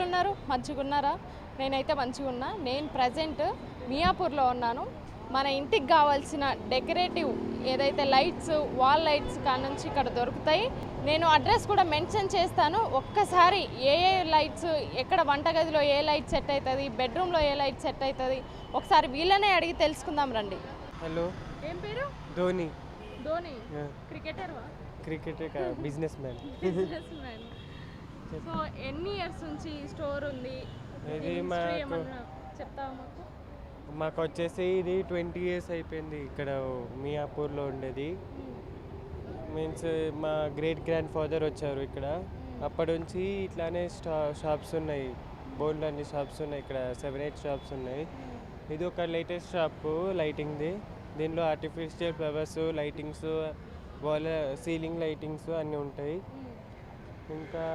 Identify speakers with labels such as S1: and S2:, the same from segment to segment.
S1: ఎట్లున్నారు? మంచిగున్నారా? నేనైతే మంచిగున్నా. నేను ప్రజెంట్ మియాపూర్లో ఉన్నాను. మన ఇంటికి కావాల్సిన డెకరేటివ్ ఏదైతే లైట్స్, వాల్ లైట్స్ కానుంచి ఇక్కడ దొరుకుతాయి. నేను అడ్రస్ కూడా మెన్షన్ చేస్తాను. ఒక్కసారి ఏ లైట్స్, ఎక్కడ వంటగదిలో ఏ లైట్ సెట్ అవుతుంది, బెడ్రూమ్లో ఏ లైట్ సెట్ అవుతుంది, ఒకసారి వీళ్ళనే అడిగి తెలుసుకుందాం రండి.
S2: హలో,
S1: ఏం పేరు?
S2: ధోని.
S1: ధోని క్రికెటర్వా?
S2: Cricketer, businessman.
S1: సో ఎన్ని ఇయర్స్ నుంచి స్టోర్ ఉంది?
S2: ఇది
S1: చెప్తావా?
S2: మాకు వచ్చేసి ఇది 20 years అయిపోయింది ఇక్కడ మియాపూర్లో ఉండేది. మీన్స్ మా గ్రేట్ గ్రాండ్ ఫాదర్ వచ్చారు ఇక్కడ. అప్పటి నుంచి ఇట్లానే షాప్స్ ఉన్నాయి, బోర్డులు అన్ని షాప్స్ ఉన్నాయి ఇక్కడ. 7-8 షాప్స్ ఉన్నాయి. ఇది ఒక లేటెస్ట్ షాప్ లైటింగ్ది. దీనిలో artificial flowers, lightings, wall ceiling lightings అన్నీ ఉంటాయి. ఇంకా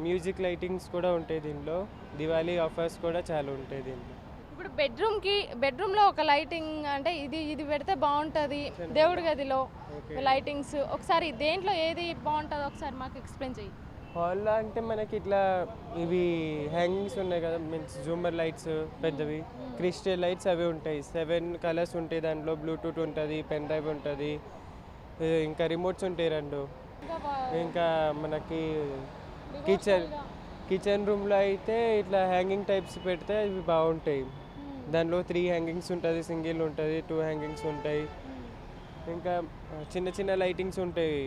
S2: మ్యూజిక్ లైటింగ్స్ కూడా ఉంటాయి దీనిలో. దివాళీ ఆఫర్స్ కూడా చాలా ఉంటాయి దీంట్లో.
S1: ఇప్పుడు బెడ్రూమ్లో ఒక లైటింగ్ అంటే ఇది పెడితే బాగుంటుంది, దేవుడి గదిలో లైటింగ్స్. ఒకసారి దేంట్లో ఏది బాగుంటుందో ఒకసారి మాకు ఎక్స్ప్లెయిన్ చెయ్యి.
S2: హాల్లో అంటే మనకి ఇట్లా ఇవి హ్యాంగింగ్స్ ఉన్నాయి కదా, మీన్స్ జూమర్ లైట్స్ పెద్దవి, క్రిస్టల్ లైట్స్ అవి ఉంటాయి. 7 కలర్స్ ఉంటాయి దాంట్లో. బ్లూటూత్ ఉంటుంది, పెన్ డ్రైవ్ ఉంటుంది, ఇంకా రిమోట్స్ ఉంటాయి 2. ఇంకా మనకి కిచెన్ రూమ్లో అయితే ఇట్లా హ్యాంగింగ్ టైప్స్ పెడితే ఇవి బాగుంటాయి. దానిలో 3 హ్యాంగింగ్స్ ఉంటుంది, సింగిల్ ఉంటుంది, 2 హ్యాంగింగ్స్ ఉంటాయి. ఇంకా చిన్న చిన్న లైటింగ్స్ ఉంటాయి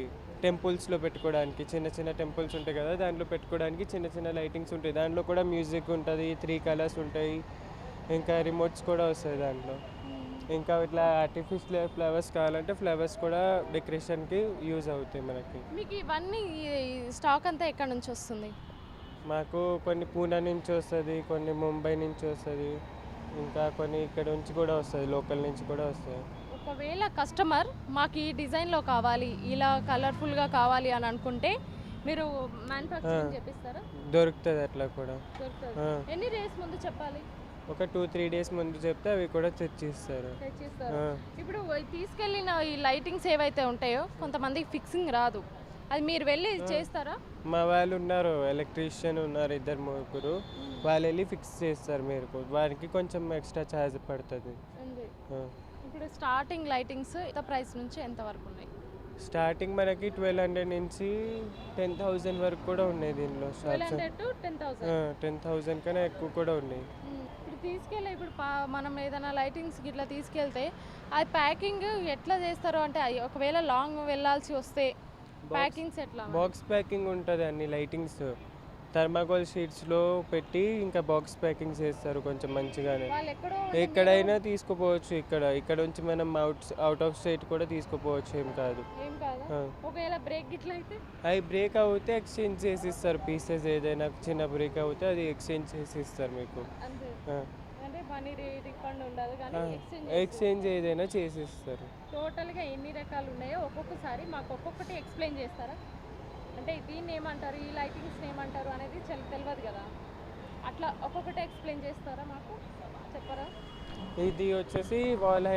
S2: టెంపుల్స్లో పెట్టుకోవడానికి. చిన్న చిన్న టెంపుల్స్ ఉంటాయి కదా, దాంట్లో పెట్టుకోవడానికి చిన్న చిన్న లైటింగ్స్ ఉంటాయి. దాంట్లో కూడా మ్యూజిక్ ఉంటుంది, 3 కలర్స్ ఉంటాయి. ఇంకా రిమోట్స్ కూడా వస్తాయి దాంట్లో. ఇంకా ఇట్లా ఆర్టిఫిషియల్ ఫ్లవర్స్ కావాలంటే ఫ్లవర్స్ కూడా డెకరేషన్కి యూజ్ అవుతాయి మనకి.
S1: మీకు ఇవన్నీ స్టాక్ అంతా ఎక్కడ నుంచి వస్తుంది?
S2: మాకు కొన్ని పూణే నుంచి వస్తుంది, కొన్ని ముంబై నుంచి వస్తుంది, ఇంకా కొన్ని ఇక్కడ నుంచి కూడా వస్తుంది, లోకల్ నుంచి కూడా వస్తుంది.
S1: ఒకవేళ కస్టమర్ మాకు ఈ డిజైన్లో కావాలి, ఇలా కలర్ఫుల్గా కావాలి అని అనుకుంటే మీరు మ్యానుఫ్యాక్చరింగ్ చేపిస్తారా?
S2: దొరుకుతుంది, అట్లా కూడా
S1: దొరుకుతుంది. ఎన్ని డేస్ ముందు చెప్పాలి?
S2: ఒక 2-3 days ముందు చెప్తే అవి కూడా తెచ్చిస్తారు.
S1: ఇప్పుడు తీసుకెళ్ళిన ఈ లైటింగ్స్ ఏవైతే ఉంటాయో కొంతమందికి ఫిక్సింగ్ రాదు, అది మీరు వెళ్ళి చేస్తారా?
S2: మా వాళ్ళు ఉన్నారు, ఎలక్ట్రీషియన్ ఉన్నారు, 2-3. వాళ్ళు వెళ్ళి ఫిక్స్ చేస్తారు. మీరు వారికి కొంచెం ఎక్స్ట్రా ఛార్జ్ పడుతుంది.
S1: ఇప్పుడు స్టార్టింగ్ లైటింగ్స్ ఎంత ప్రైస్ నుంచి ఎంత వరకు ఉన్నాయి?
S2: స్టార్టింగ్ మనకి 1200 నుంచి 10,000 వరకు కూడా ఉన్నాయి దీనిలో. 10,000 కన్నా ఎక్కువ కూడా ఉన్నాయి.
S1: ఇప్పుడు మనం ఏదైనా లైటింగ్స్ ఇట్లా తీసుకెళ్తే అది ప్యాకింగ్ ఎట్లా చేస్తారు? అంటే ఒకవేళ లాంగ్ వెళ్ళాల్సి వస్తే ప్యాకింగ్స్ ఎట్లా?
S2: బాక్స్ ప్యాకింగ్ ఉంటుంది. అన్ని లైటింగ్స్ థర్మాకోల్ షీట్స్లో పెట్టి ఇంకా బాక్స్ ప్యాకింగ్ చేస్తారు కొంచెం మంచిగానే. ఎక్కడైనా తీసుకుపోవచ్చు. ఇక్కడ నుంచి మనం అవుట్ ఆఫ్ స్టేట్ కూడా తీసుకుపోవచ్చు. ఏం కాదు.
S1: ఒకవేళ బ్రేక్ ఇట్లా అయితే
S2: అవి బ్రేక్ అవుతే ఎక్స్చేంజ్ చేసి ఇస్తారు. పీసెస్ ఏదైనా చిన్న బ్రేక్ అవుతే అది ఎక్స్చేంజ్ చేసి ఇస్తారు మీకు. ఎక్స్చేంజ్ ఏదైనా చేసి ఇస్తారు.
S1: టోటల్గా ఎన్ని రకాలు ఉన్నాయో ఒక్కొక్కసారి మాకు ఒక్కొక్కటి ఎక్స్ప్లెయిన్ చేస్తారా? అంటే దీన్ని ఏమంటారు, ఈ లైటింగ్స్ ఏమంటారు అనేది తెలియదు కదా, అట్లా ఒక్కొక్కటి ఎక్స్ప్లెయిన్ చేస్తారా? మాకు చెప్పరా?
S2: ఇది వచ్చేసి వాల్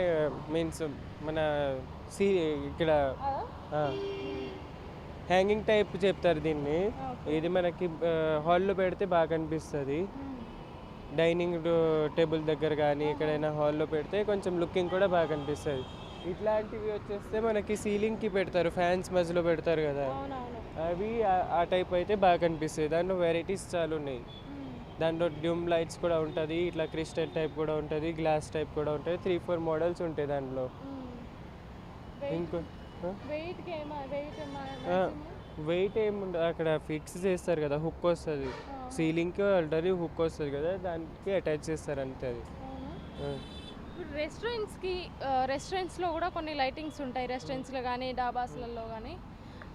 S2: మీన్స్ మన ఇక్కడ హ్యాంగింగ్ టైప్ చెప్తారు దీన్ని. ఇది మనకి హాల్లో పెడితే బాగా అనిపిస్తుంది. డైనింగ్ టేబుల్ దగ్గర కానీ ఎక్కడైనా హాల్లో పెడితే కొంచెం లుకింగ్ కూడా బాగా అనిపిస్తుంది. ఇట్లాంటివి వచ్చేస్తే మనకి సీలింగ్కి పెడతారు, ఫ్యాన్స్ మధ్యలో పెడతారు కదా, అవి ఆ టైప్ అయితే బాగా అనిపిస్తుంది. దాంట్లో వెరైటీస్ చాలా ఉన్నాయి. దాంట్లో డ్యూమ్ లైట్స్ కూడా ఉంటుంది, ఇట్లా క్రిస్టల్ టైప్ కూడా ఉంటుంది, గ్లాస్ టైప్ కూడా ఉంటుంది. 3-4 మోడల్స్ ఉంటాయి దాంట్లో. ఇంకో వెయిట్ ఏముండదు, అక్కడ ఫిక్స్ చేస్తారు కదా, హుక్ వస్తుంది సీలింగ్కి, ఆల్రెడీ హుక్ వస్తుంది కదా, దానికి అటాచ్ చేస్తారు అంతే. అది
S1: రెస్టారెంట్స్లో కూడా కొన్ని లైటింగ్స్ ఉంటాయి, రెస్టారెంట్స్లో కానీ డాబాస్లలో కానీ.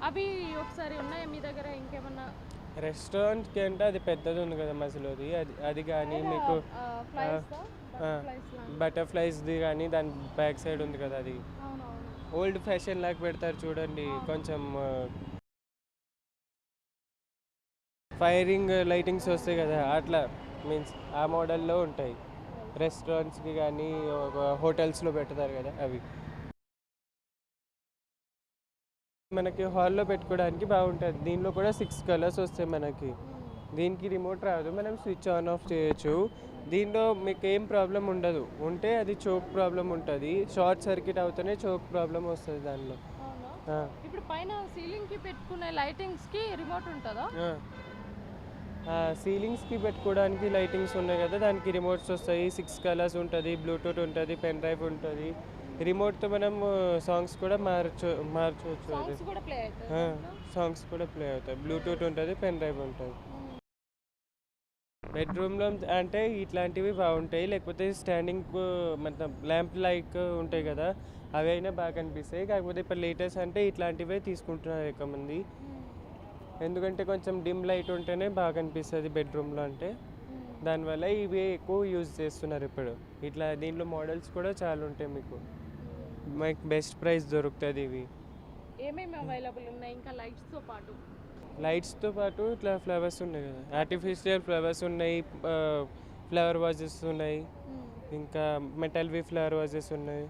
S1: అవి ఒకసారి ఉన్నాయా మీ దగ్గర? ఇంకేమన్నా
S2: రెస్టారెంట్కి అంటే అది పెద్దది ఉంది కదా మధ్యలోది, అది కానీ మీకు బటర్ఫ్లైస్ది కానీ దాని బ్యాక్ సైడ్ ఉంది కదా, అది ఓల్డ్ ఫ్యాషన్ లాగా పెడతారు చూడండి. కొంచెం ఫైరింగ్ లైటింగ్స్ వస్తాయి కదా, అట్లా మీన్స్ ఆ మోడల్లో ఉంటాయి. రెస్టారెంట్స్కి కానీ హోటల్స్లో పెడతారు కదా అవి. మనకి హాల్లో పెట్టుకోవడానికి బాగుంటుంది. దీనిలో కూడా 6 కలర్స్ వస్తాయి మనకి. దీనికి రిమోట్ రాదు, మనం స్విచ్ ఆన్ ఆఫ్ చేయొచ్చు. దీనిలో మీకు ఏం ప్రాబ్లం ఉండదు, ఉంటే అది చోక్ ప్రాబ్లం ఉంటుంది, షార్ట్ సర్క్యూట్ అవుతూనే చోక్ ప్రాబ్లం వస్తుంది దానిలో.
S1: అవునా? ఇప్పుడు పైన సీలింగ్ కి పెట్టుకునే లైటింగ్స్ కి రిమోట్ ఉంటుందా?
S2: సీలింగ్స్కి పెట్టుకోవడానికి లైటింగ్స్ ఉన్నాయి కదా, దానికి రిమోట్స్ వస్తాయి. 6 కలర్స్ ఉంటుంది, బ్లూటూత్ ఉంటుంది, పెన్ డ్రైవ్ ఉంటుంది. రిమోట్తో మనం సాంగ్స్ కూడా మార్చవచ్చు. అది
S1: సాంగ్స్ కూడా ప్లే అవుతాయి.
S2: సాంగ్స్ కూడా ప్లే అవుతాయి. బ్లూటూత్ ఉంటుంది, పెన్ డ్రైవ్ ఉంటుంది. బెడ్రూమ్లో అంటే ఇట్లాంటివి బాగుంటాయి, లేకపోతే స్టాండింగ్ మొత్తం ల్యాంప్ లైక్ ఉంటాయి కదా, అవి అయినా బాగా కనిపిస్తాయి. కాకపోతే ఇప్పుడు లేటెస్ట్ అంటే ఇట్లాంటివే తీసుకుంటున్నారు ఎక్కువ మంది, ఎందుకంటే కొంచెం డిమ్ లైట్ ఉంటేనే బాగా కనిపిస్తుంది బెడ్రూమ్లో. అంటే దానివల్ల ఇవి ఎక్కువ యూజ్ చేస్తున్నారు ఇప్పుడు. ఇట్లా దీంట్లో మోడల్స్ కూడా చాలా ఉంటాయి, మీకు బెస్ట్ ప్రైస్ దొరుకుతుంది ఇవి.
S1: ఏమేమి అవైలబుల్ ఉన్నాయి ఇంకా లైట్స్తో పాటు?
S2: లైట్స్తో పాటు ఇట్లా ఫ్లవర్స్ ఉన్నాయి కదా, ఆర్టిఫిషియల్ ఫ్లవర్స్ ఉన్నాయి, ఫ్లవర్ వాజెస్ ఉన్నాయి, ఇంకా మెటల్వి ఫ్లవర్ వాజెస్ ఉన్నాయి.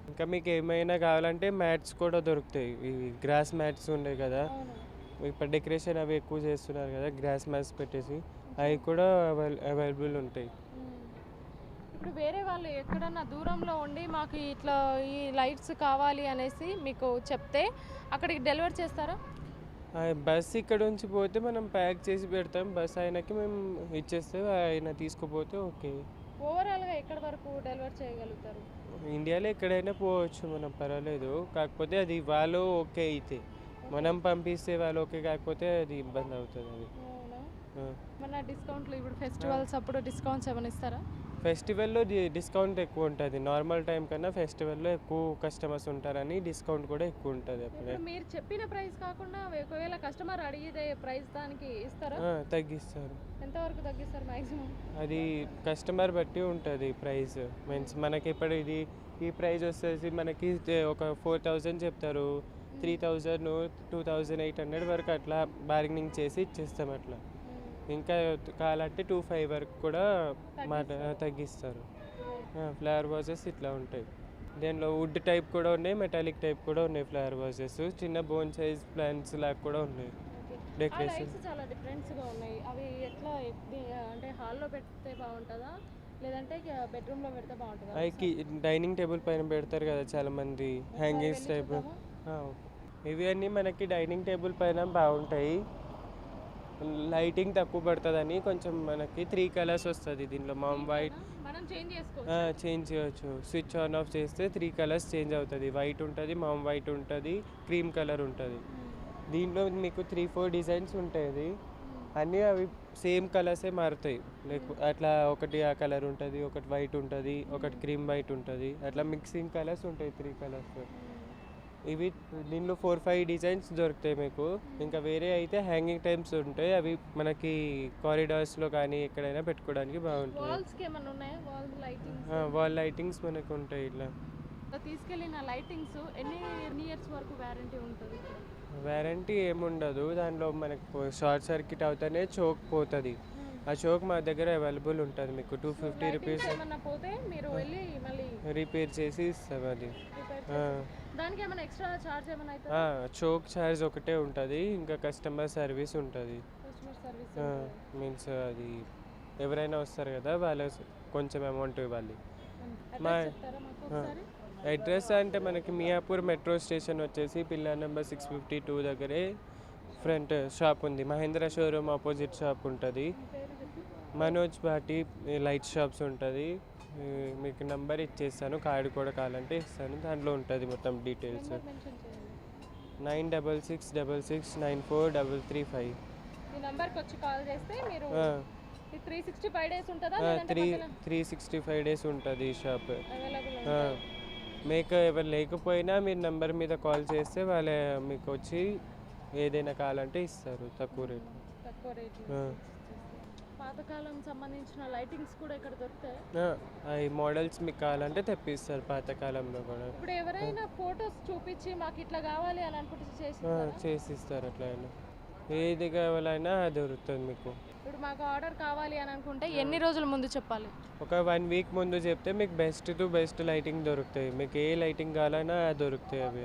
S2: ఇంకా మీకు ఏమైనా కావాలంటే మ్యాట్స్ కూడా దొరుకుతాయి. ఇవి గ్రాస్ మ్యాట్స్ ఉన్నాయి కదా, ఇప్పుడు డెకరేషన్ అవి ఎక్కువ చేస్తున్నారు కదా, గ్రాస్ మ్యాట్స్ పెట్టేసి అవి కూడా అవైలబుల్ ఉంటాయి.
S1: ఇప్పుడు వేరే వాళ్ళు ఎక్కడన్నా దూరంలో ఉండి మాకు ఇట్లా ఈ లైట్స్ కావాలి అనేసి మీకు చెప్తే అక్కడికి డెలివర్ చేస్తారా?
S2: బస్ ఇక్కడ నుంచి పోతే మనం ప్యాక్ చేసి పెడతాం, బస్ ఆయనకి మేము ఇచ్చేస్తే ఆయన తీసుకుపోతే ఓకే.
S1: ఓవరాల్గా ఎక్కడి వరకు డెలివర్ చేయగలుగుతారు?
S2: ఇండియాలో ఎక్కడైనా పోవచ్చు మనం, పర్వాలేదు. కాకపోతే అది వాళ్ళు ఓకే అయితే, మనం పంపిస్తే వాళ్ళు ఓకే కాకపోతే అది ఇబ్బంది అవుతుంది. అది
S1: మన డిస్కౌంట్లు ఇప్పుడు ఫెస్టివల్స్ అప్పుడు డిస్కౌంట్స్ ఏమైనా ఇస్తారా?
S2: ఫెస్టివల్లో డిస్కౌంట్ ఎక్కువ ఉంటుంది, నార్మల్ టైం కన్నా ఫెస్టివల్లో ఎక్కువ కస్టమర్స్ ఉంటారని డిస్కౌంట్ కూడా ఎక్కువ ఉంటుంది. అప్పుడే
S1: మీరు చెప్పిన ప్రైస్ కాకుండా ఒకవేళ కస్టమర్ అడిగితే ప్రైస్ దానికి ఇస్తారా?
S2: తగ్గిస్తారు.
S1: ఎంతవరకు తగ్గిస్తారు మ్యాక్సిమం?
S2: అది కస్టమర్ బట్టి ఉంటుంది ప్రైస్. మీన్స్ మనకి ఇప్పుడు ఈ ప్రైస్ వచ్చేసి మనకి ఒక 4000 చెప్తారు, 3000, 2800 వరకు అట్లా బార్గెనింగ్ చేసి ఇచ్చేస్తాం అట్లా. ఇంకా కావాలంటే 25 వరకు కూడా తగ్గిస్తారు. ఫ్లవర్ వాజెస్ ఇట్లా ఉంటాయి. దీనిలో వుడ్ టైప్ కూడా ఉన్నాయి, మెటాలిక్ టైప్ కూడా ఉన్నాయి ఫ్లవర్ వాజెస్. చిన్న బోన్ సైజ్ ప్లాంట్స్ లాగా కూడా ఉన్నాయి. డెకరేషన్
S1: చాలా డిఫరెంట్స్గా ఉన్నాయి. అవి ఎట్లా అంటే హాల్లో పెడితే బాగుంటుందా లేదంటే బెడ్రూమ్లో పెడితే బాగుంటుందా?
S2: అవి డైనింగ్ టేబుల్ పైన పెడతారు కదా చాలామంది, హ్యాంగింగ్స్ టైప్. ఇవి అన్నీ మనకి డైనింగ్ టేబుల్ పైన బాగుంటాయి. లైటింగ్ తక్కువ పడుతుందని కొంచెం మనకి 3 కలర్స్ వస్తుంది దీనిలో. మామ్ వైట్ చేంజ్ చేయవచ్చు, స్విచ్ ఆన్ ఆఫ్ చేస్తే 3 కలర్స్ చేంజ్ అవుతుంది. వైట్ ఉంటుంది, మామ్ వైట్ ఉంటుంది, క్రీమ్ కలర్ ఉంటుంది. దీంట్లో మీకు 3-4 డిజైన్స్ ఉంటాయి. అన్నీ అవి సేమ్ కలర్సే మారుతాయి. అట్లా ఒకటి ఆ కలర్ ఉంటుంది, ఒకటి వైట్ ఉంటుంది, ఒకటి క్రీమ్ వైట్ ఉంటుంది, అట్లా మిక్సింగ్ కలర్స్ ఉంటాయి 3 కలర్స్. ఇవి దీనిలో 4-5 డిజైన్స్ దొరుకుతాయి మీకు. ఇంకా వేరే అయితే హ్యాంగింగ్ టైమ్స్ ఉంటాయి, అవి మనకి కారిడార్స్లో కానీ ఎక్కడైనా పెట్టుకోవడానికి బాగుంటుంది. వాల్ లైటింగ్స్ మనకు ఉంటాయి. ఇట్లా
S1: తీసుకెళ్ళిన లైటింగ్స్ ఎన్ని ఇయర్స్ వరకు వారంటీ ఉంటుంది?
S2: వారంటీ ఏముండదు, దానిలో మనకు షార్ట్ సర్క్యూట్ అవుతానే చోక్ పోతుంది. ఆ చోక్ మా దగ్గర అవైలబుల్ ఉంటుంది, మీకు 250 రూపీస్ రిపేర్ చేసి ఇస్తాం. అది
S1: దానికి ఏమైనా ఎక్స్ట్రా చార్జ్ ఏమైనా?
S2: చోక్ ఛార్జ్ ఒకటే ఉంటుంది, ఇంకా కస్టమర్ సర్వీస్ ఉంటుంది. మీన్స్ అది ఎవరైనా వస్తారు కదా, వాళ్ళు కొంచెం అమౌంట్ ఇవ్వాలి. మా అడ్రస్ అంటే మనకి మియాపూర్ మెట్రో స్టేషన్ వచ్చేసి పిల్లర్ నెంబర్ 652 దగ్గరే ఫ్రంట్ షాప్ ఉంది. మహేంద్ర షోరూమ్ ఆపోజిట్ షాప్ ఉంటుంది. మనోజ్ భాటి లైట్ షాప్స్ ఉంటుంది. మీకు నెంబర్ ఇచ్చేస్తాను, కార్డు కూడా కావాలంటే ఇస్తాను, దాంట్లో ఉంటుంది మొత్తం డీటెయిల్స్. 9666943335.
S1: ఈ నెంబర్కి వచ్చి కాల్ చేస్తే మీరు 365 డేస్ ఉంటుందా?
S2: 365 డేస్ ఉంటుంది ఈ షాప్. మీకు ఎవరు లేకపోయినా మీరు నెంబర్ మీద కాల్ చేస్తే వాళ్ళే మీకు వచ్చి ఏదైనా కావాలంటే ఇస్తారు తక్కువ రేట్.
S1: పాతకాలం సంబంధించిన లైటింగ్స్ కూడా ఇక్కడ దొరుకుతాయి.
S2: ఈ మోడల్స్ మీకు కావాలంటే తెప్పిస్తారు పాతకాలంలో కూడా.
S1: ఇప్పుడు ఎవరైనా ఫొటోస్ చూపించి మాకు ఇట్లా కావాలి అని అనుకుంటే
S2: చేసిస్తారు. అట్లా ఏది కావాలైనా దొరుకుతుంది మీకు.
S1: ఇప్పుడు మాకు ఆర్డర్ కావాలి అని అనుకుంటే ఎన్ని రోజుల ముందు చెప్పాలి?
S2: ఒక 1 వీక్ ముందు చెప్తే మీకు బెస్ట్ టు బెస్ట్ లైటింగ్ దొరుకుతాయి. మీకు ఏ లైటింగ్ కావాలన్నా దొరుకుతాయి. అవి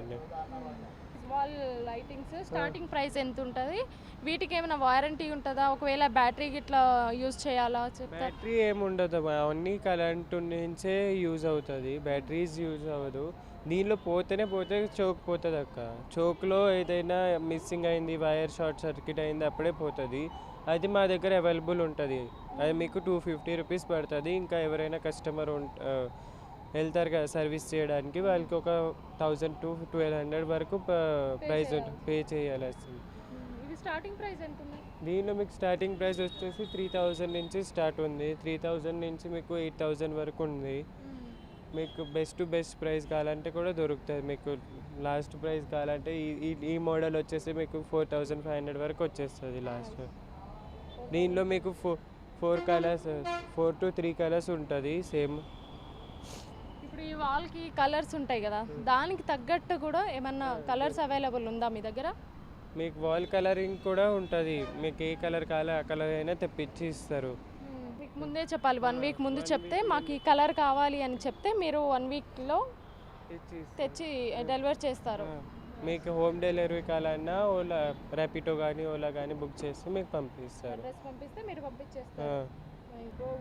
S1: వాల్ లైటింగ్స్ స్టార్టింగ్ ప్రైస్ ఎంత ఉంటుంది? వీటికి ఏమైనా వారంటీ ఉంటుందా? ఒకవేళ బ్యాటరీ ఇట్లా యూజ్ చేయాలా చెప్తా.
S2: బ్యాటరీ ఏముండదు, అవన్నీ కరెంట్ నుంచే యూజ్ అవుతుంది, బ్యాటరీస్ యూజ్ అవ్వదు. దీనిలో పోతే చోక్ పోతుంది అక్క. చోక్లో ఏదైనా మిస్సింగ్ అయింది, వైర్ షార్ట్ సర్క్యూట్ అయింది, అప్పుడే పోతుంది. అది మా దగ్గర అవైలబుల్ ఉంటుంది. అది మీకు 250 రూపీస్ పడుతుంది. ఇంకా ఎవరైనా కస్టమర్ వెళ్తారు కదా సర్వీస్ చేయడానికి, వాళ్ళకి ఒక 1000 to 1200 వరకు ప్రైస్ పే చేయాలి వస్తుంది.
S1: ఇవి స్టార్టింగ్ ప్రైస్ ఎంత ఉంది?
S2: దీనిలో మీకు స్టార్టింగ్ ప్రైస్ వచ్చేసి 3000 నుంచి స్టార్ట్ ఉంది. 3000 నుంచి మీకు 8000 వరకు ఉంది. మీకు బెస్ట్ ప్రైస్ కావాలంటే కూడా దొరుకుతుంది. మీకు లాస్ట్ ప్రైస్ కావాలంటే ఈ మోడల్ వచ్చేసి మీకు 4500 వరకు వచ్చేస్తుంది లాస్ట్. దీనిలో మీకు 4 కలర్స్, 4 to 3 కలర్స్ ఉంటుంది సేమ్.
S1: ఇప్పుడు ఈ వాల్కి కలర్స్ ఉంటాయి కదా, దానికి తగ్గట్టు కూడా ఏమన్నా కలర్స్ అవైలబుల్ ఉందా మీ దగ్గర?
S2: మీకు వాల్ కలరింగ్ కూడా ఉంటుంది. మీకు ఏ కలర్ కావాలో ఆ కలర్ అయినా తెప్పించి ఇస్తారు.
S1: మీకు ముందే చెప్పాలి, 1 వీక్ ముందు చెప్తే మాకు ఈ కలర్ కావాలి అని చెప్తే మీరు 1 వీక్లో తెచ్చి డెలివర్ చేస్తారు.
S2: మీకు హోమ్ డెలివరీ కావాలన్నా ఓలా ర్యాపిడో కానీ ఓలా కానీ బుక్ చేస్తే మీకు పంపిస్తారు.
S1: అడ్రస్ పంపిస్తే మీరు పంపించేస్తారు.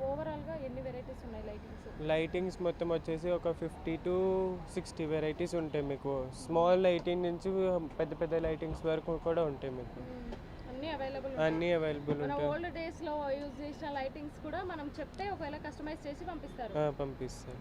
S1: ఓవరాల్గా ఎన్ని వెరైటీస్ ఉన్నాయి లైటింగ్స్?
S2: లైటింగ్స్ మొత్తం వచ్చేసి ఒక 50 to 60 వెరైటీస్ ఉంటాయి మీకు. స్మాల్ లైటింగ్ నుంచి పెద్ద లైటింగ్స్ వరకు కూడా ఉంటాయి మీకు. అన్నీ అవైలబుల్
S1: మన
S2: ఉంటాయి.
S1: ఓల్డ్ డేస్లో యూజ్ చేసిన లైటింగ్స్ కూడా మనం చెప్తే ఒకవేళ కస్టమైజ్ చేసి పంపిస్తారు.
S2: పంపిస్తారు.